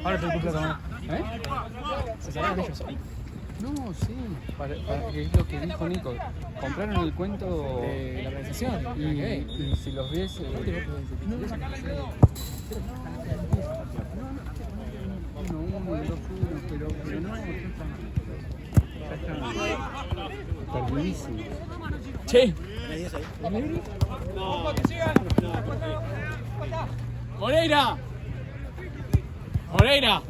Ahora te compro también. ¿Se salieron ellos hoy? No, sí, es lo que dijo Nico. Compraron el cuento De la organización. y si los ves... No, pero no, ya están perdidísimos. Che. Moreira. Moreira.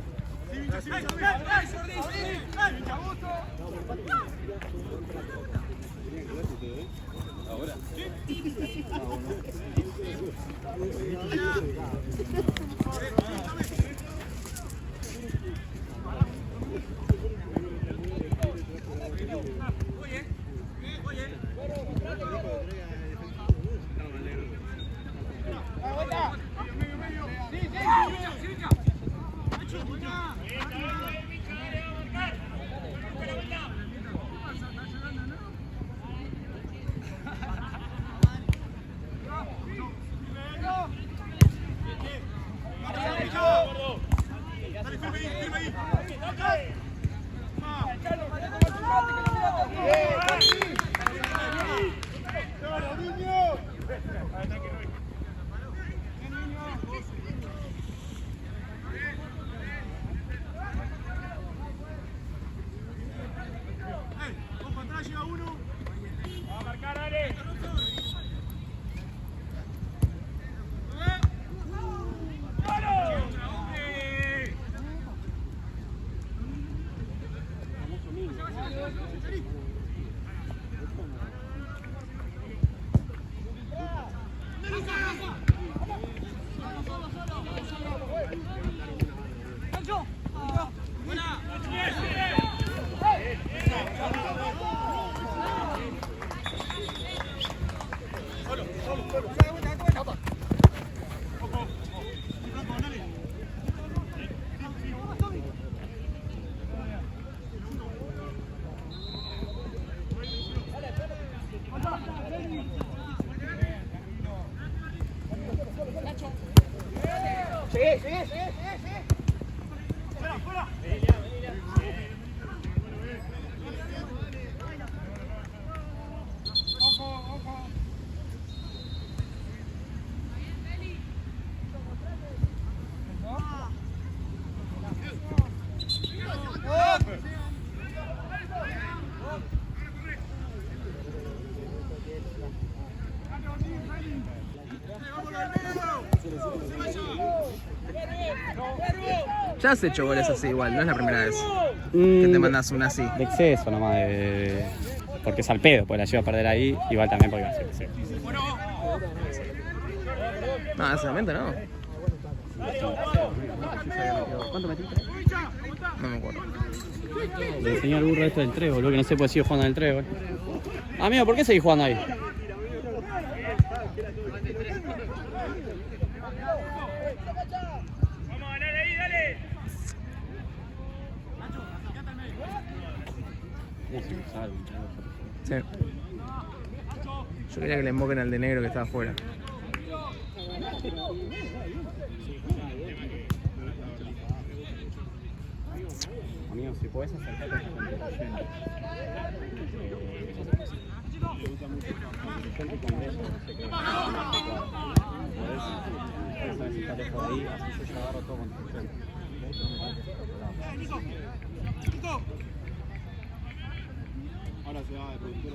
Ya has hecho goles así igual, no es la primera vez que te mandas una así. De exceso nomás, porque es al pedo, pues la llevo a perder ahí, igual también porque va a ser exceso. No, en ese momento no. ¿Cuánto metiste? No me acuerdo. Le enseñó al burro esto del trébol, boludo, que no se puede seguir jugando en el trébol. Amigo, ¿por qué seguís jugando ahí? Sí. Yo quería que le emboquen al de negro que estaba afuera. Amigo, si podés acercarte a la ahora se va de productor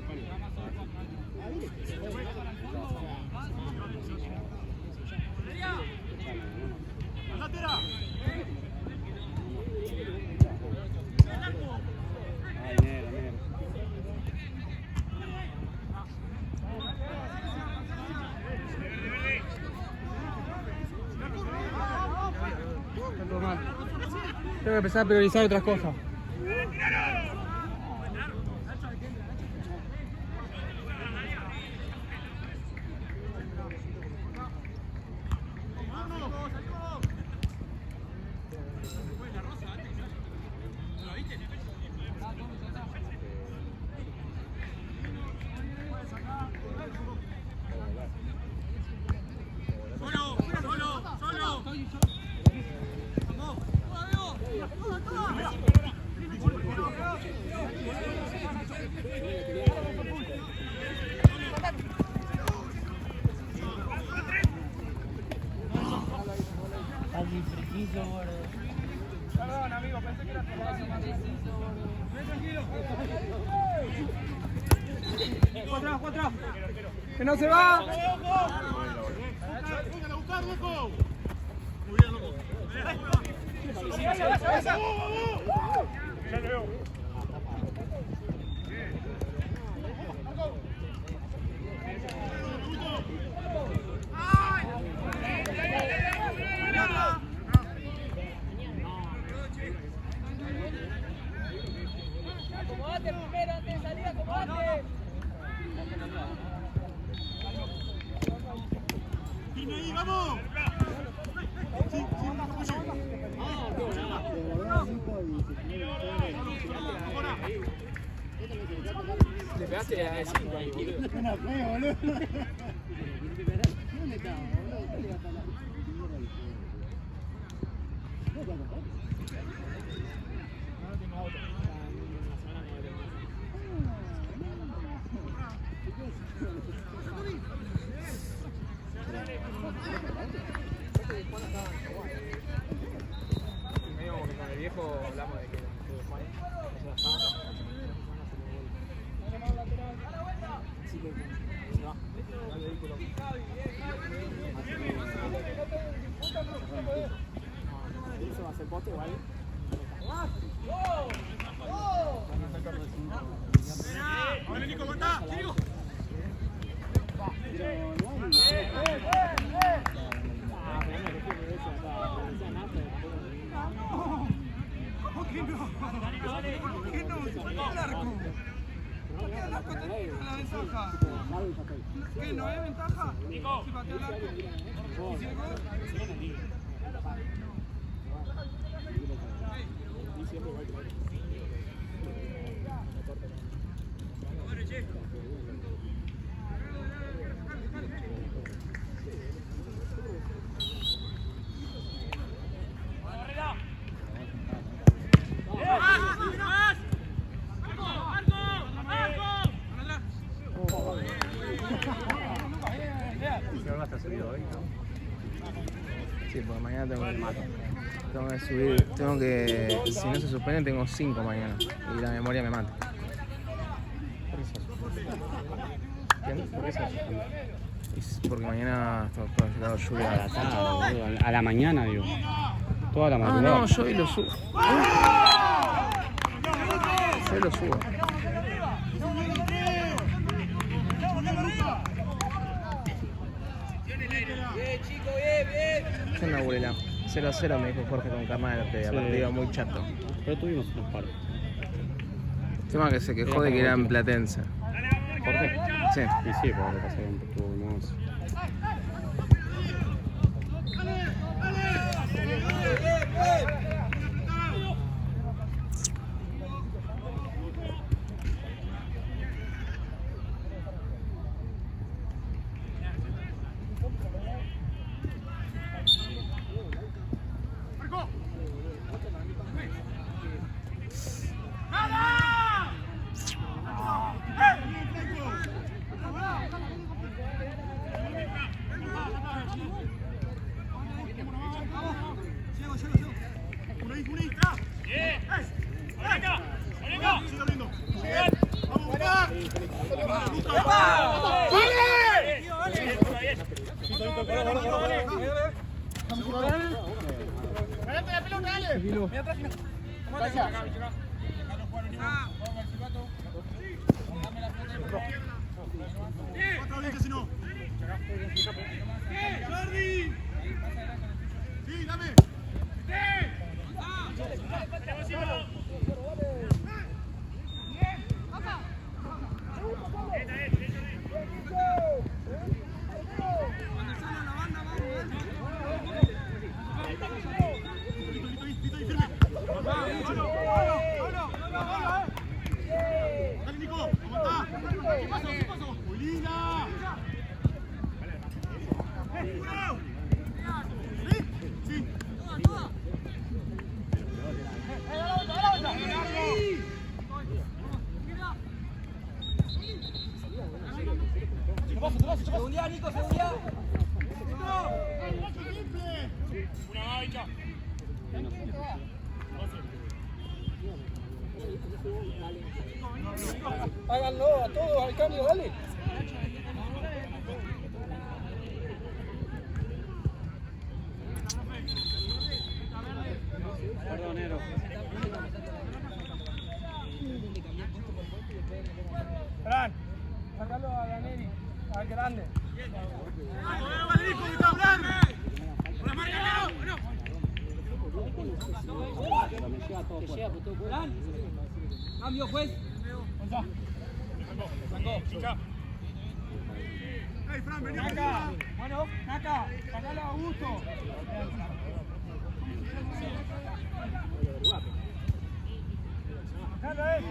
Tengo que empezar a priorizar otras cosas. Perdón, amigo, pensé que era tu lado. Tranquilo. 4, que no se va. Buscar, loco. Muy bien, loco. Ya te veo. Acomodate primero antes de salir, acomodate. Dime ahí, vamos. Sí, Le pegaste a ese ahí, boludo. Suena feo, boludo. Medio como que con el viejo hablamos de que Juan no se bajaba. Sí, que se va. Al vehículo. ¿Se va a hacer poste igual? Vale, Nico, aguanta. Nico. ¿Cómo que no? ¿Por qué no? ¿Por qué el arco? ¿Por qué el arco tiene la ventaja? ¿Qué? ¿No hay ventaja? Si patea el arco. ¿Y si el gol? Sí, porque mañana tengo que subir, si no se suspende tengo 5 mañana y la memoria me mata. ¿Por qué se suspende? Porque mañana está pronosticado lluvia a la tarde. A la mañana, digo. Toda la Ah, madrugada. no, yo hoy lo subo. Yo lo subo. Bien, chico, bien. Yo no aburrí la 0-0 me dijo Jorge con Carnal, Sí. partido muy chato. Pero tuvimos unos paros. Tema que se quejó de que eran platense. ¿Jorge? Sí. Y sí, porque lo pasé que estuvo hermoso. Sí. Pónganlo a todos al cambio, dale. Perdonero. Fran, sacalo a Daneri, al grande. Cambio, juez. Hey, Fran, vení acá. Bueno, acá, sacalo a gusto. Cerra el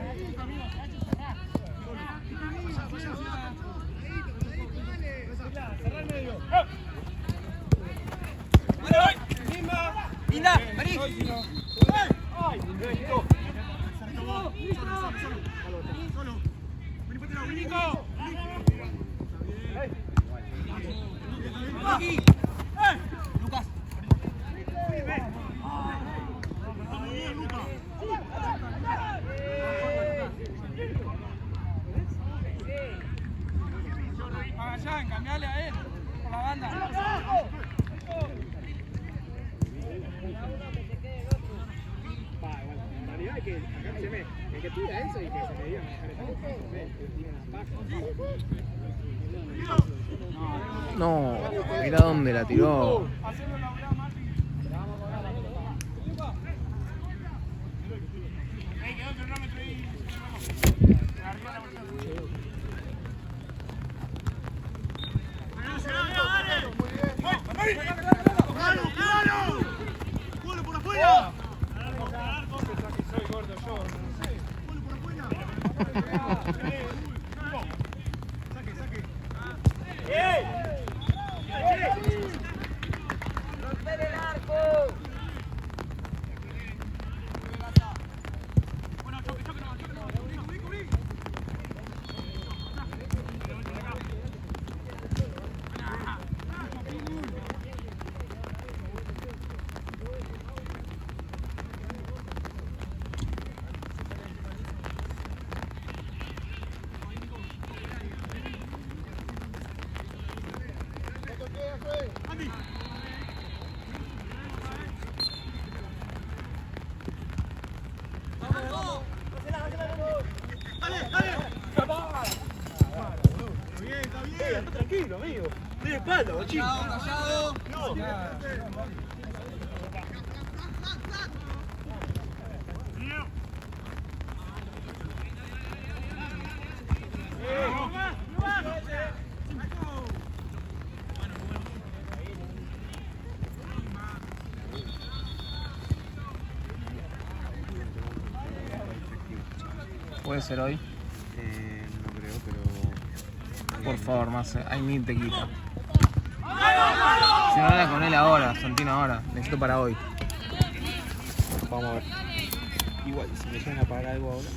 medio. Linda, vení. ¡Ay! ¡Listo! ¡Solo! ¡Vení para atrás, Nico! Aquí. Lucas. Allá, cambiale a él por la banda. El que tira eso y que se le diga no, mira dónde la tiró. Romper el arco. Tranquilo, amigo. De espalda, chico. Callado. ¿Puede ser hoy? No creo, pero... Por favor, más. I need tequila. Si no habla con él ahora, Santino ahora. Necesito para hoy. Vamos a ver. Igual, si me llegan a pagar algo ahora...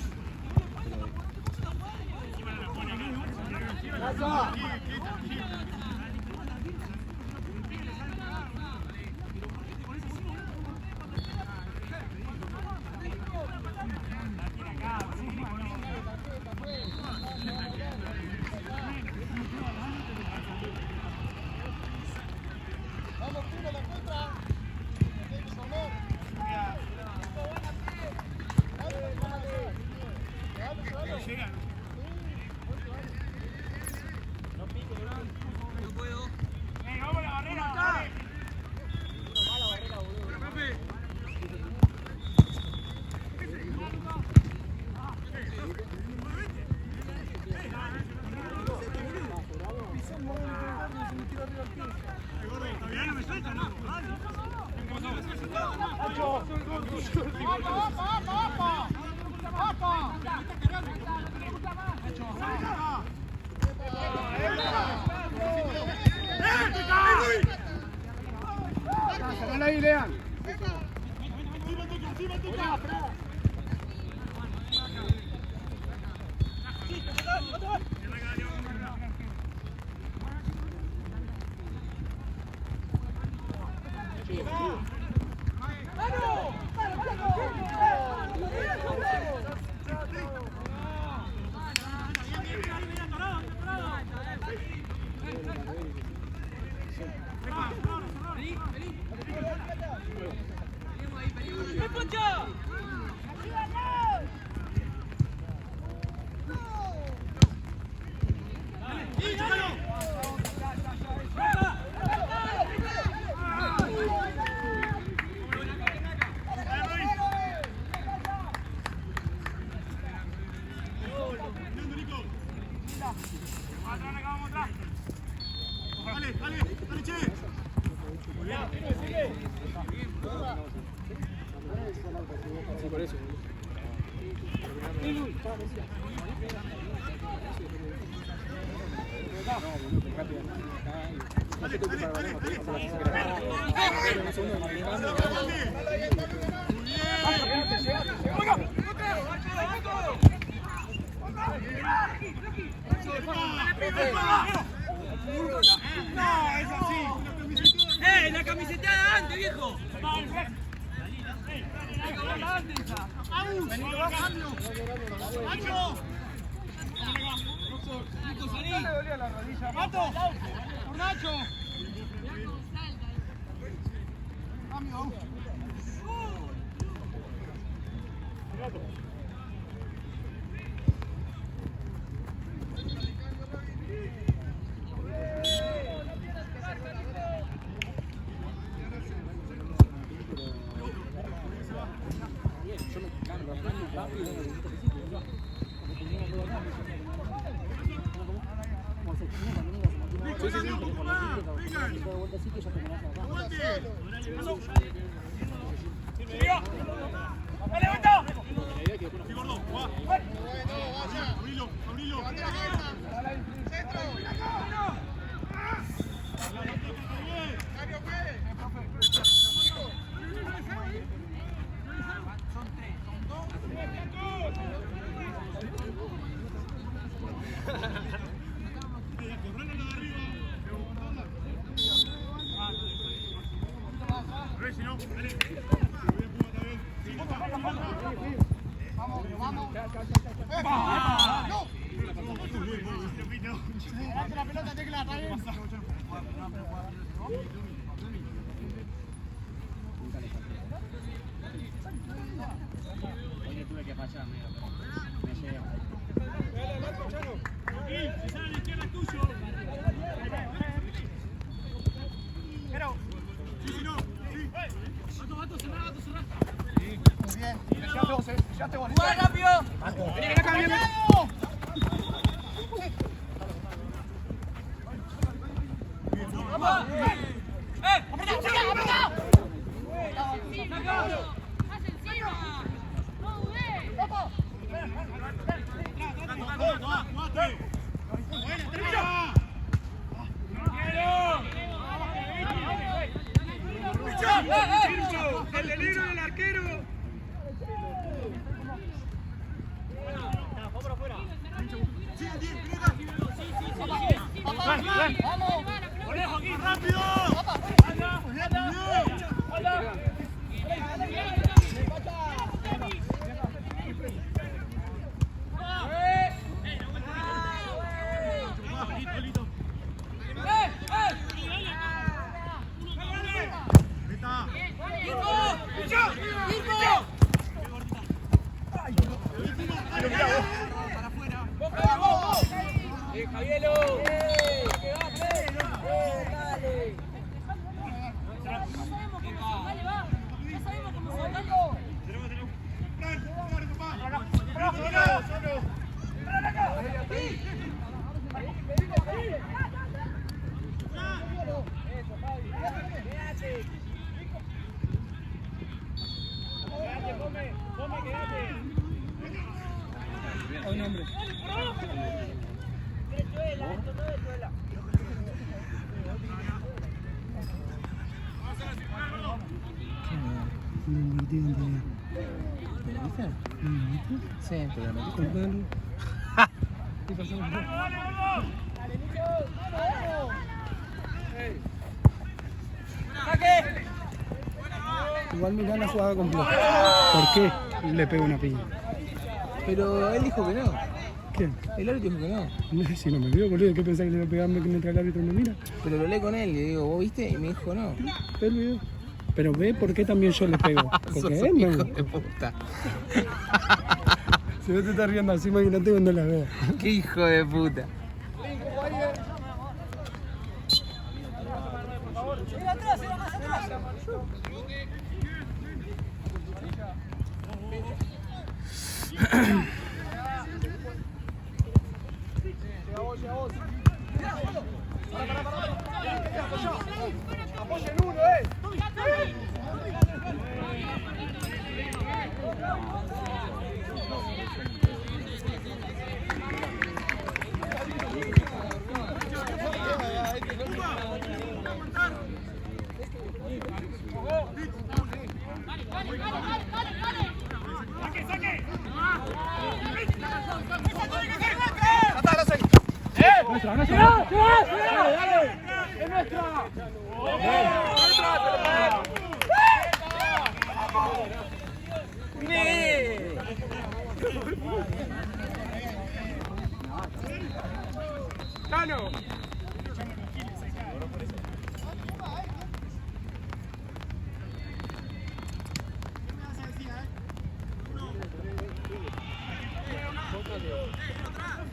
Sí, por eso. ¡La camiseteada antes, viejo! ¡El deliro del arquero! Sí, pero me dijo. ¿Qué pasó? Igual me gana jugada completa. ¿Por qué? Le pego una piña. Pero él dijo que no. ¿Quién? El árbitro dijo que no. Si no me vio, boludo, ¿qué pensás que le voy a pegar mientras el árbitro me mira? Pero lo hablé con él, le digo, ¿vos viste? Y me dijo no. Ve el video. Pero ve por qué también yo le pego. Sos Porque un él hijo no. de puta. Si vos te estás riendo así, imagínate cuando la veas. Qué hijo de puta.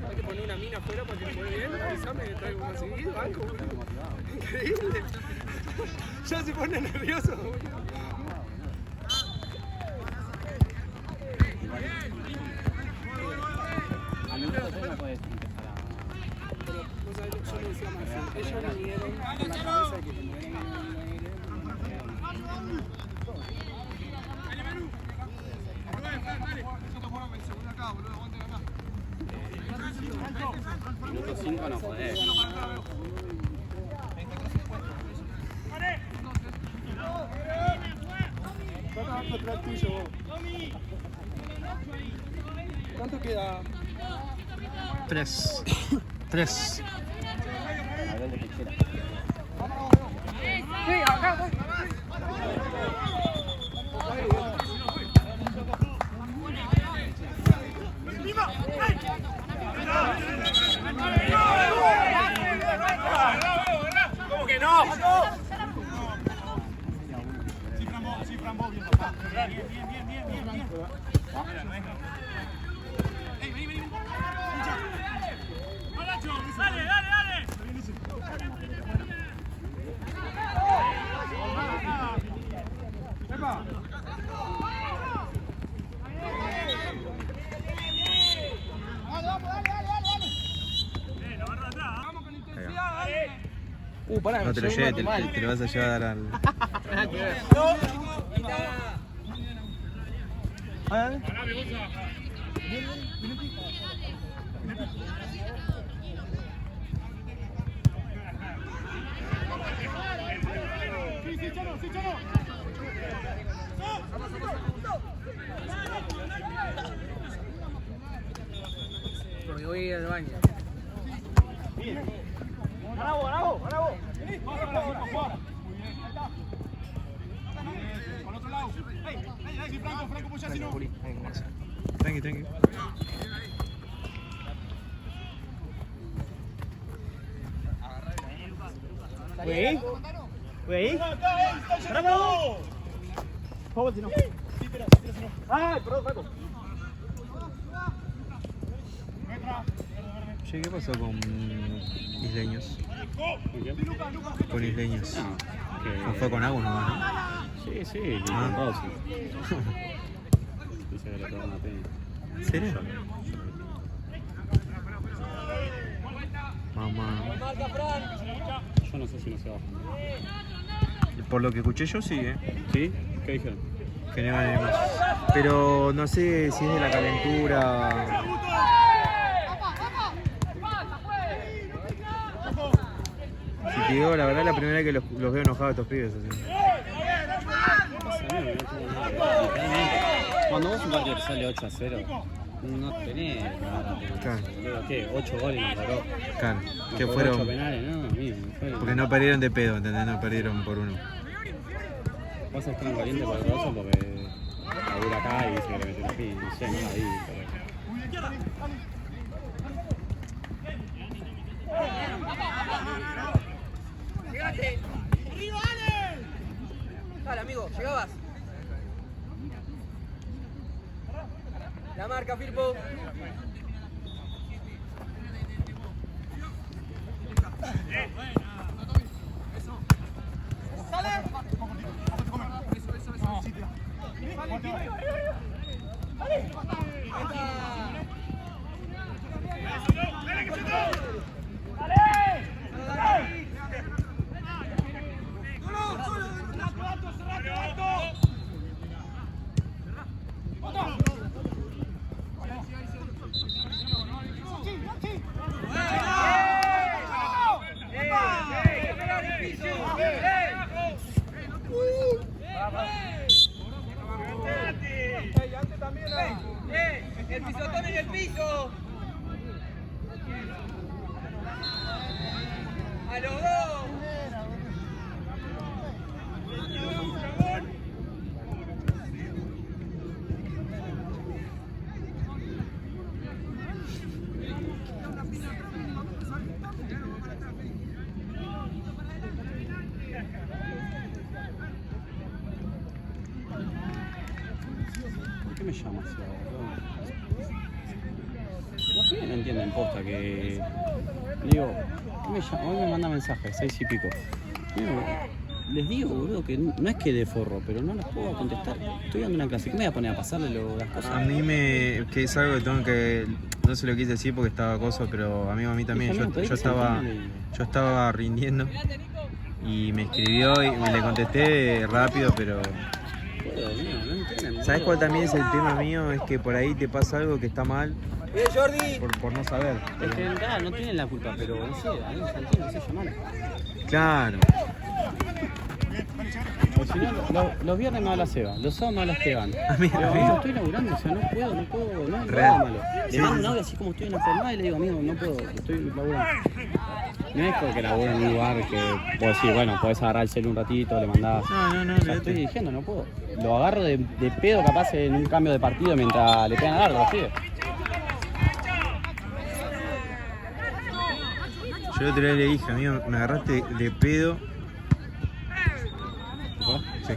Hay que poner una mina afuera para que juegue bien. Avísame, traigo una seguida, banco, boludo. Increíble. Ya se pone nervioso, boludo. Ellos vinieron con la cabeza de que tendrían un aire. Minuto 5 no podés. ¿Cuánto queda? 3. 3. ¿Cómo que no? Dale, dale, dale. Pará, no te lo lleves, te lo vas a llevar al... Porque voy a ir al baño. Bravo, bravo, bravo. Por otro lado. Hey, Franco, pues ya si no. Tranqui, tranqui. Wey. Bravo. Por si no. Ay, perdón, Franco. Che, ¿qué pasó con isleños? Con isleños. No, Fue con Agus nomás, ¿no? sí, sí, con todos. Dice que le pegó una peña. ¿En serio? Mamá. Yo no sé si no se baja. Por lo que escuché yo sí, ¿Sí? ¿Qué dijeron? que no gane más. Pero no sé si es de la calentura. Si te digo la verdad, la primera vez que los veo enojados a estos pibes. Así. Cuando vos un partido te sale 8-0, no tenés nada. Claro. ¿Qué? 8 goles y no paró. Claro, que Por fueron. 8 penales, no, amigo. Porque no perdieron de pedo, ¿entendés? No perdieron por uno. Vos estás caliente por el roso porque labura acá y dice que le metió una pin, no sé, no la vi, pero... Dale, amigo, llegabas. La marca, Firpo. El pisotón en el piso. A los dos. ¿Por qué me llamas ahora? Los pibes no entienden posta que... Digo, hoy me manda mensajes, 6 y pico. Digo, les digo, boludo, que no es que de forro, pero no les puedo contestar. Estoy dando una clase, ¿qué me voy a poner a pasarle las cosas? A mí que es algo que tengo que... No se lo quise decir porque estaba acoso, pero amigo, a mí también. Yo estaba rindiendo y me escribió y me le contesté rápido, pero... No entienden. ¿Sabes cuál también es el tema mío? Es que por ahí te pasa algo que está mal Jordi. por no saber. Es que no tienen la culpa, pero no sé, a mí Santino no sé llamar. Claro. O si no, los viernes me habla Seba, los sábados me habla Esteban. Pero yo estoy laburando, o sea, no puedo, no es nada malo. Le mando un audio así como estoy en la jornada y le digo, amigo, no puedo, estoy laburando. No es porque laburo en un lugar que puedo decir, bueno, podés agarrar el celu un ratito, le mandás. No, O sea, estoy diciendo, no puedo. Lo agarro de pedo capaz en un cambio de partido mientras le pegan a largo, así. Yo el otro día le dije, amigo, me agarraste de pedo. Sí.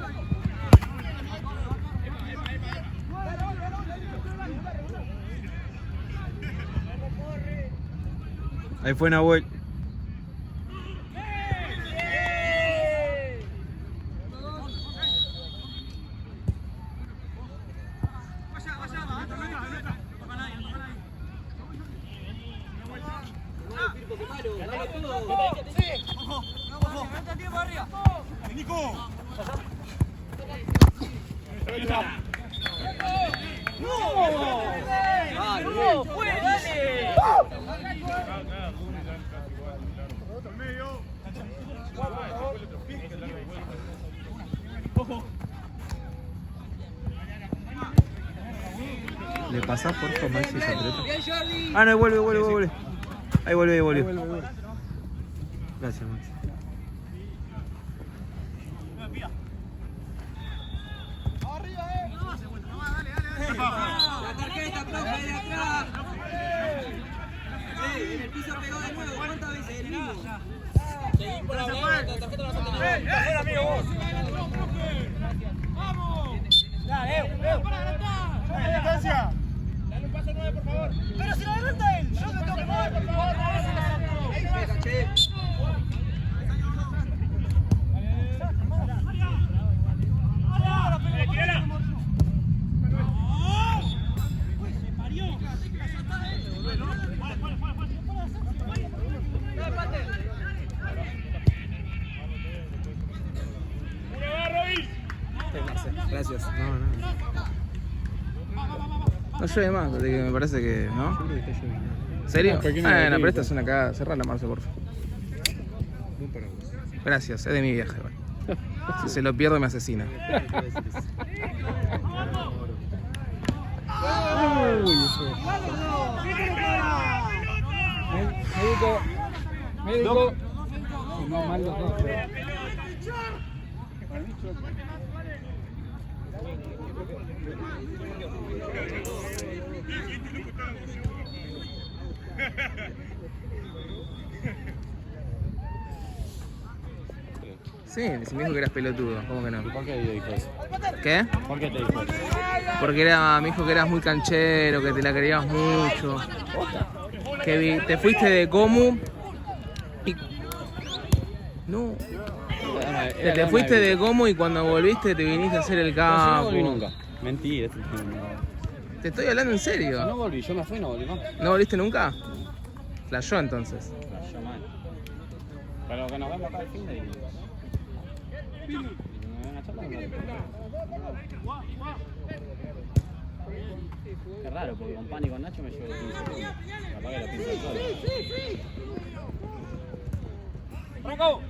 Ahí fue Nahuel. ¿Le pasás por favor Maxi esa pelota? Ah, no, vuelve. Ahí vuelve. Gracias, Maxi. La tarjeta, profe, de atrás. En el piso pegó de nuevo. ¿Cuántas veces el mismo? Seguí por la tarjeta no la falta. Amigo, vos. ¡Vamos! Leo. ¡Para adelantar! ¡Distancia! Dale un paso 9, por favor. ¡Pero si la adelanta él! ¡Yo me tengo que mover, por favor! Ahí está, che. Gracias. No llueve más, así que me parece que, ¿no? ¿Serio? Bueno, pero esta es una cagada. Cerrala, Marce, por favor. Gracias, es de mi viaje. Bueno. Si se lo pierdo me asesina. Médico. No, mal los dos. Sí, si me dijo que eras pelotudo, ¿cómo que no? ¿Y por qué dijo eso? ¿Qué? ¿Por qué te dijo eso? Porque me dijo que eras muy canchero, que te la querías mucho. Que te fuiste de Gomu y... No. Que te fuiste de Gomu y cuando volviste te viniste a hacer el No, yo no volví campo. nunca. Mentira. Te estoy hablando en serio. No volví, yo me fui y no volví más. ¿No volviste nunca? Flashó entonces. Yo mal. Pero que nos vemos acá al fin de... Me ven a charlar, qué raro, porque con Pan y con Nacho me llevo 15 segundos. Capaz que lo pinto todo. ¡Franco!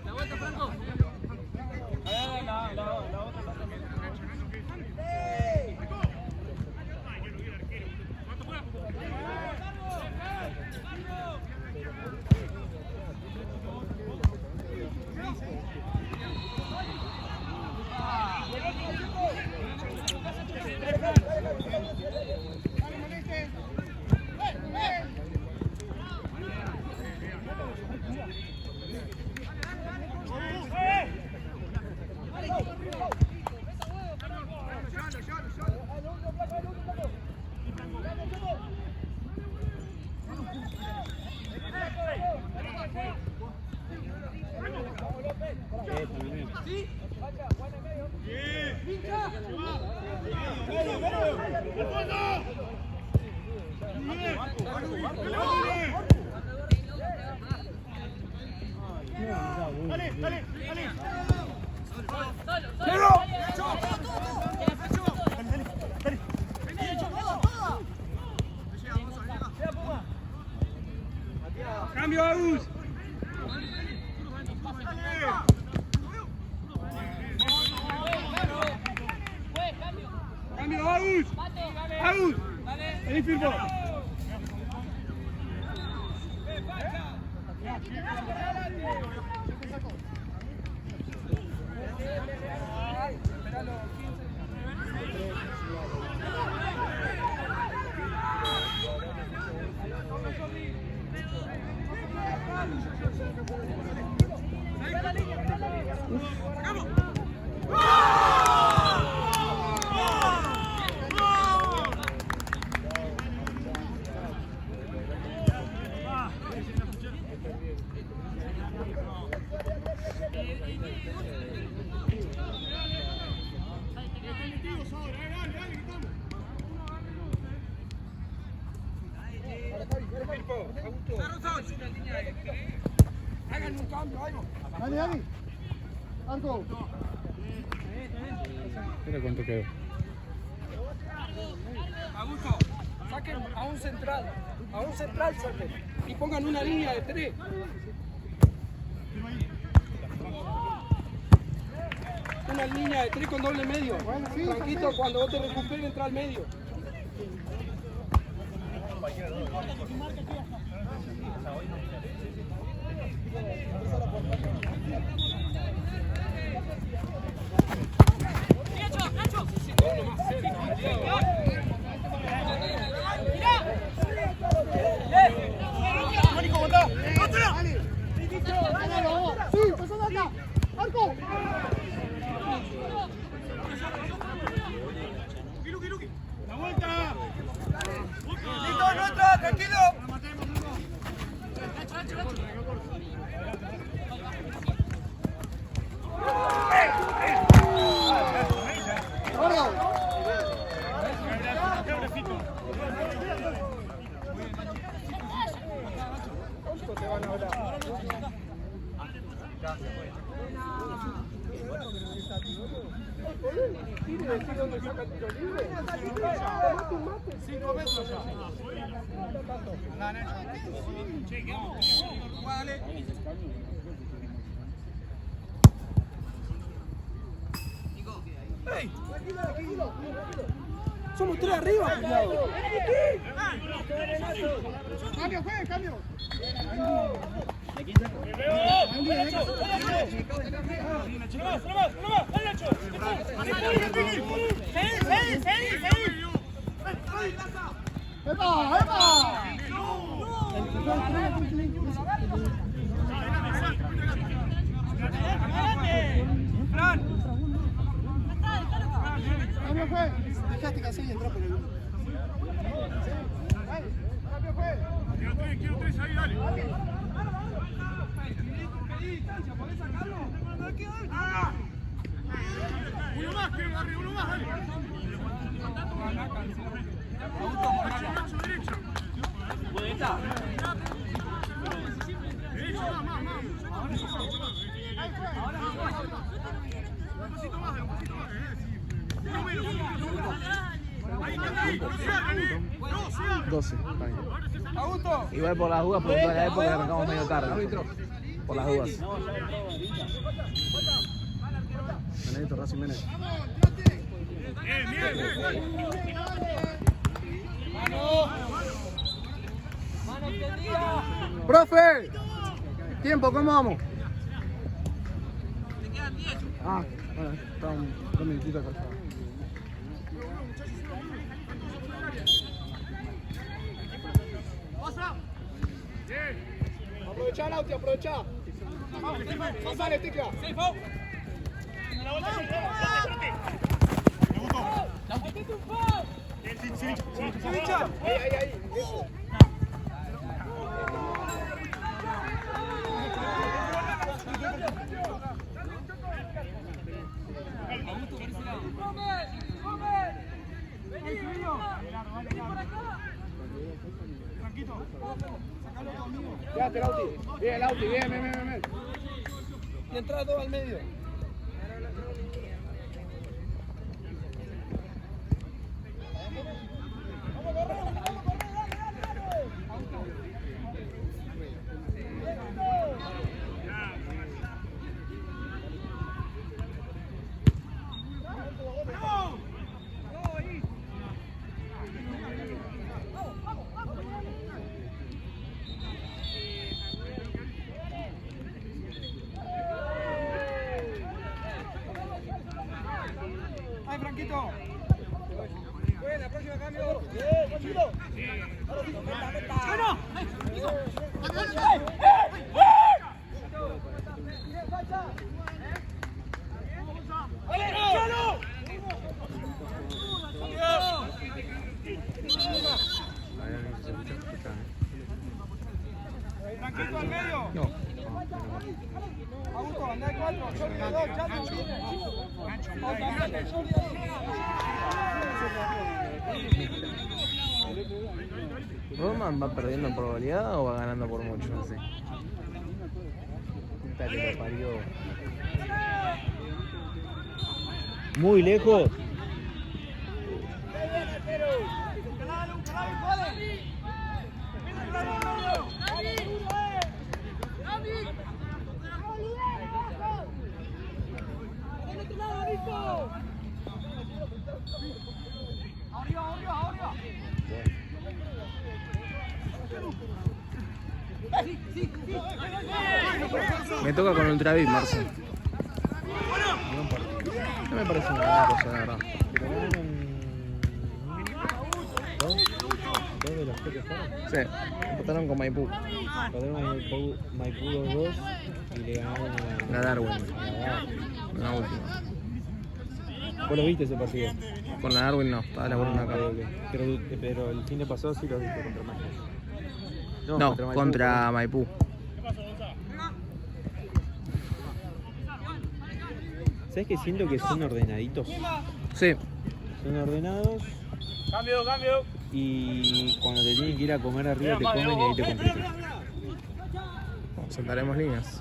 La vuelta, Franco. La otra también. Cambio, Agus. Cambio, Agus. Agus. Vení, Firpo. Hagan un cambio, algo. Dale, dale. Arco. Mira cuánto quedó. Augusto, saquen a un central saquen. Y pongan una línea de 3. Una línea de 3 con doble medio. Franquito, cuando vos te recuperes, entra al medio. ¡La vuelta! ¡Listo, nuestro! ¡Tranquilo! ¿Dónde saca el tiro libre? 5 metros ya. Dale. ¡Ey! Somos 3 arriba, cuidado. Cambio, juegue, cambio. ¡Epa! ¡Epa! ¡Cambio fue! Dejaste que hacer y entrar por el... ¡Cambio fue! Quiero tres ahí, dale. ¿Podés sacarlo? Uno más, que arriba, uno más, dale. Derecho. ¿Puede estar? Derecho, más. Un poquito más. Ahí, no cierren, no cierren. 12. Augusto. Igual por las dudas, preguntó a la época que arrancamos medio tarde. Por las dudas. Benedito, Racing Menez. Mano extendida. ¡Profe! Tiempo, ¿cómo vamos? Te quedan 10. Ah, bueno, está un 2 minutitos acá. Aprovechá, Lauti, aprovechá. Pasale, Tecla. Ahí. Eso. Quédate, Lauti. Bien, Lauti, bien. Y entra todo al medio. ¡Ay, Franquito! Buena, próxima cambio. Franquito al medio. No. Augusto, andá de 4, Jordi de 2, Chato viene. ¿Roman va perdiendo por goleada o va ganando por mucho? No sé. Puta que lo parió. Muy lejos. Me toca con Ultra Beat, Marcel. No me parece una gran cosa, la verdad. ¿Dos de los que fueron? Sí, empataron con Maipú. Perdieron Maipú 2-2 y le ganaron a La Darwin. la La última. ¿Vos lo viste ese partido? Con la Darwin no, estaba laburando acá. Pero el fin de pasado sí lo viste contra Maipú. No, contra Maipú. ¿Sabes que siento que son ordenaditos? Sí. Son ordenados Cambio. y cuando te tienen que ir a comer arriba te comen y ahí te complican. Sentaremos líneas.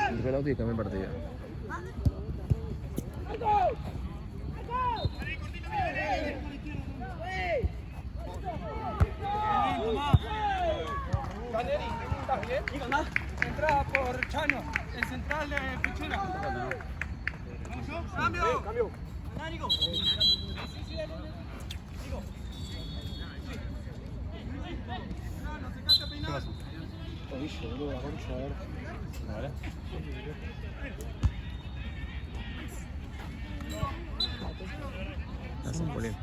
Entró el auto y cambió el partido. Caneri, ¿estás bien? Entra por Chano, el central de Pichera. ¡Cambio! ¡Cambio! Tobillo, boludo, la concha, a ver. Vale. Hace un bolín.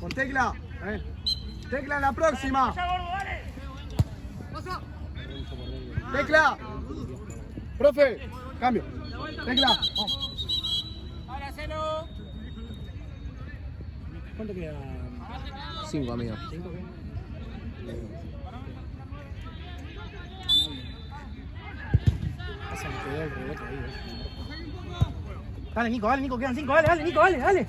Con Tecla. Tecla en la próxima. Tecla. Profe, cambio. Tecla. ¿Cuánto queda? 5, amigo. ¿5 qué? Se me quedó el rebote ahí, Dale, Nico, quedan 5, dale, Nico, dale.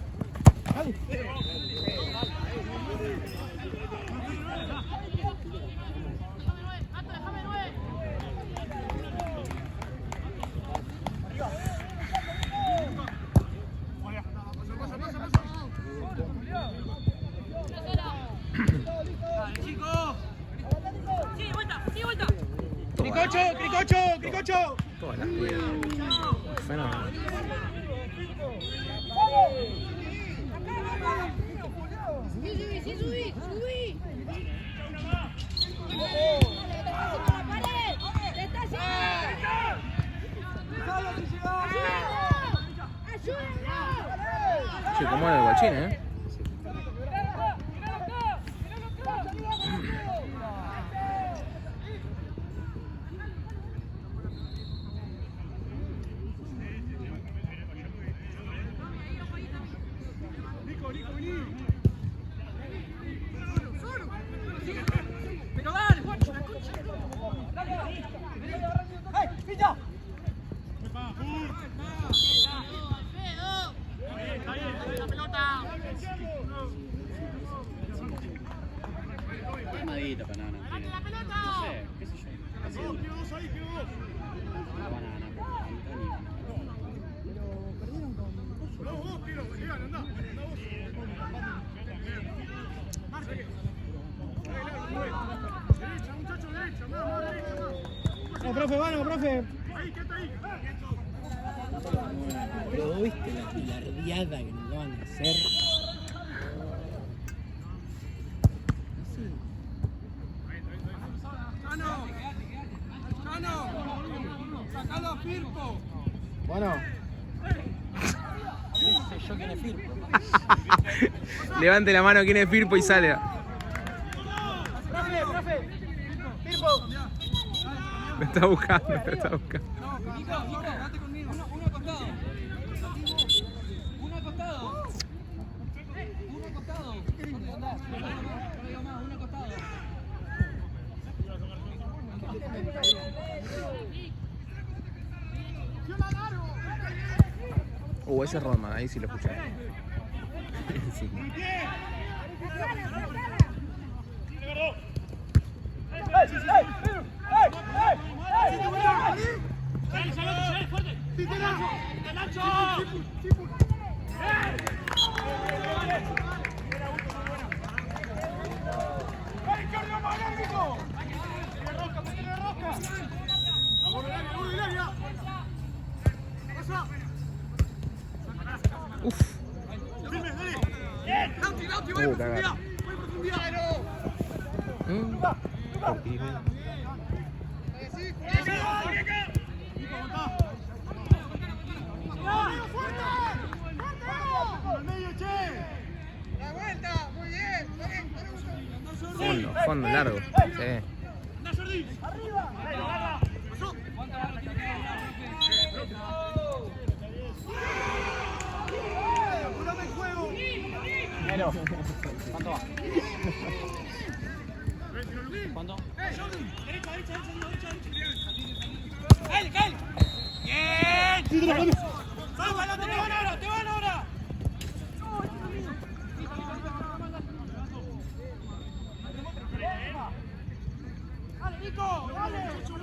Cricocho. Todas las cuidas. Fenómeno. Sí, subí. Se acomoda el guachín, Pero dale, guacho, la concha. ¡Hey, pilla! Quemadito, banana. No sé, qué sé yo. Así. La banana, No, profe, bueno, profe. Pero viste la pilardeada que nos van a hacer. Chano, sacalo a Firpo. Bueno. No sé yo quién es Firpo. Levante la mano quien es Firpo y sale. Profe. Firpo. Me está buscando. Nico, quédate conmigo. Uno acostado. Uno acostado. ¿Qué querés? Andá. No digo más, uno acostado. Ese es Roma, ahí sí lo escuché. Sí. Uf. Cagada. Fondo largo. Sí. ¿Cuánto va? ¿Cuánto? ¡Bien! ¡Bien! ¡Salva la Nico, dale.